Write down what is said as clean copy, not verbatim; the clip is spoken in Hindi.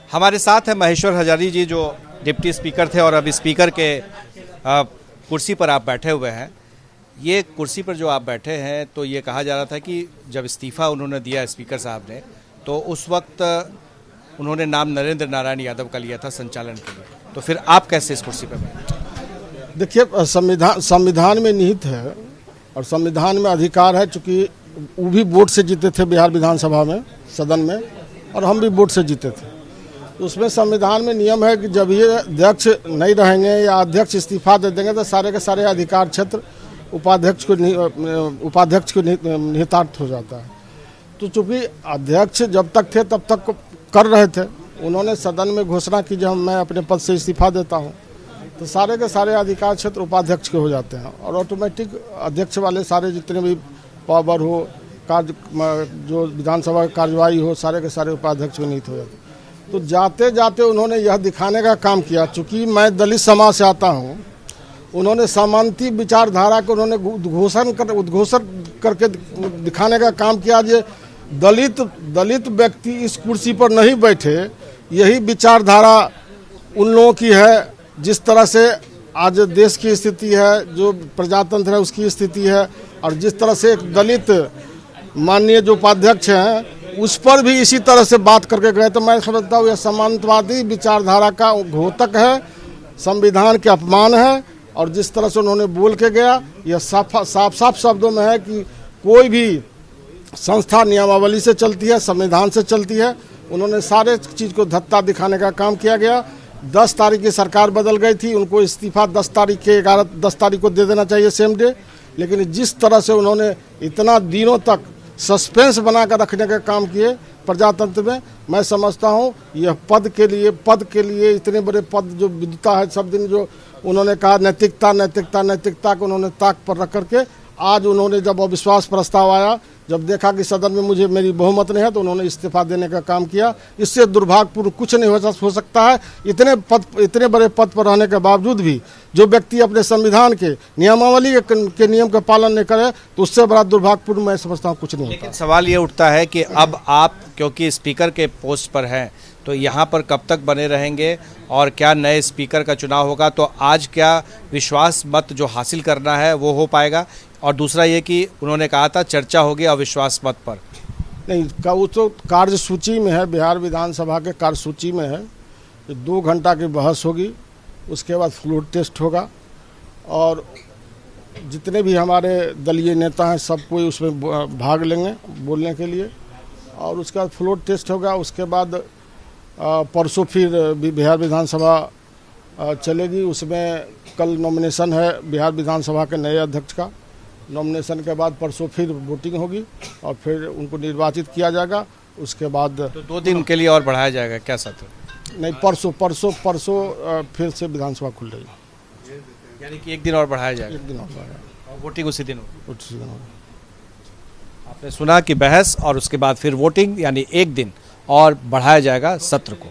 हमारे साथ है महेश्वर हजारी जी, जो डिप्टी स्पीकर थे और अब स्पीकर के कुर्सी पर आप बैठे हुए हैं। ये कुर्सी पर जो आप बैठे हैं, तो ये कहा जा रहा था कि जब इस्तीफ़ा उन्होंने दिया स्पीकर साहब ने, तो उस वक्त उन्होंने नाम नरेंद्र नारायण यादव का लिया था संचालन के लिए। तो फिर आप कैसे इस कुर्सी पर बैठे? देखिए, संविधान में निहित है और संविधान में अधिकार है, चूँकि वो भी वोट से जीते थे बिहार विधानसभा में, सदन में, और हम भी वोट से जीते थे। उसमें संविधान में नियम है कि जब ये अध्यक्ष नहीं रहेंगे या अध्यक्ष इस्तीफा दे देंगे तो सारे के सारे अधिकार क्षेत्र उपाध्यक्ष को निहितार्थ हो जाता है। तो चूँकि अध्यक्ष जब तक थे तब तक कर रहे थे, उन्होंने सदन में घोषणा की जब मैं अपने पद से इस्तीफा देता हूँ तो सारे के सारे अधिकार क्षेत्र उपाध्यक्ष के हो जाते हैं और ऑटोमेटिक अध्यक्ष वाले सारे जितने भी पावर हो, कार्य जो विधानसभा की कार्यवाही हो, सारे के सारे उपाध्यक्ष में निहित हो जाते हैं। तो जाते जाते उन्होंने यह दिखाने का काम किया, चूँकि मैं दलित समाज से आता हूँ, उन्होंने सामंती विचारधारा को उन्होंने उद्घोषण करके दिखाने का काम किया। जो दलित व्यक्ति इस कुर्सी पर नहीं बैठे, यही विचारधारा उन लोगों की है। जिस तरह से आज देश की स्थिति है, जो प्रजातंत्र है उसकी स्थिति है, और जिस तरह से एक दलित माननीय जो उपाध्यक्ष हैं उस पर भी इसी तरह से बात करके गए, तो मैं समझता हूँ यह सामंतवादी विचारधारा का घोतक है, संविधान के अपमान है। और जिस तरह से उन्होंने बोल के गया, यह साफ शब्दों में है कि कोई भी संस्था नियमावली से चलती है, संविधान से चलती है। उन्होंने सारे चीज़ को धत्ता दिखाने का काम किया गया। 10 तारीख की सरकार बदल गई थी, उनको इस्तीफा 10 तारीख को दे देना चाहिए, सेम डे। लेकिन जिस तरह से उन्होंने इतना दिनों तक सस्पेंस बनाकर रखने का काम किए प्रजातंत्र में, मैं समझता हूँ यह पद के लिए इतने बड़े पद जो विद्युता है, सब दिन जो उन्होंने कहा नैतिकता को उन्होंने ताक पर रख करके, आज उन्होंने जब अविश्वास प्रस्ताव आया, जब देखा कि सदन में मेरी बहुमत नहीं है, तो उन्होंने इस्तीफा देने का काम किया। इससे दुर्भाग्यपूर्ण कुछ नहीं हो सकता है। इतने बड़े पद पर रहने के बावजूद भी जो व्यक्ति अपने संविधान के नियमावली के नियम का पालन नहीं करे, तो उससे बड़ा दुर्भाग्यपूर्ण मैं समझता हूँ कुछ नहीं होता। लेकिन सवाल ये उठता है कि अब आप क्योंकि स्पीकर के पोस्ट पर हैं, तो यहाँ पर कब तक बने रहेंगे और क्या नए स्पीकर का चुनाव होगा, तो आज क्या विश्वास मत जो हासिल करना है वो हो पाएगा? और दूसरा ये कि उन्होंने कहा था चर्चा होगी अविश्वास मत पर। नहीं, वो तो कार्यसूची में है, बिहार विधानसभा के कार्यसूची में है। 2 घंटा की बहस होगी, उसके बाद फ्लोर टेस्ट होगा और जितने भी हमारे दलीय नेता हैं सब कोई उसमें भाग लेंगे बोलने के लिए, और उसके बाद फ्लोर टेस्ट होगा। उसके बाद परसों फिर बिहार विधानसभा चलेगी। उसमें कल नॉमिनेशन है बिहार विधानसभा के नए अध्यक्ष का। नॉमिनेशन के बाद परसों फिर वोटिंग होगी और फिर उनको निर्वाचित किया जाएगा। उसके बाद तो 2 दिन के लिए और बढ़ाया जाएगा क्या सत्र? नहीं, परसों फिर से विधानसभा खुल रही है, यानी कि 1 दिन और बढ़ाया जाएगा। 1 दिन और बढ़ाया और वोटिंग उसी दिन होगी। आपने सुना कि बहस और उसके बाद फिर वोटिंग, यानी 1 दिन और बढ़ाया जाएगा सत्र को।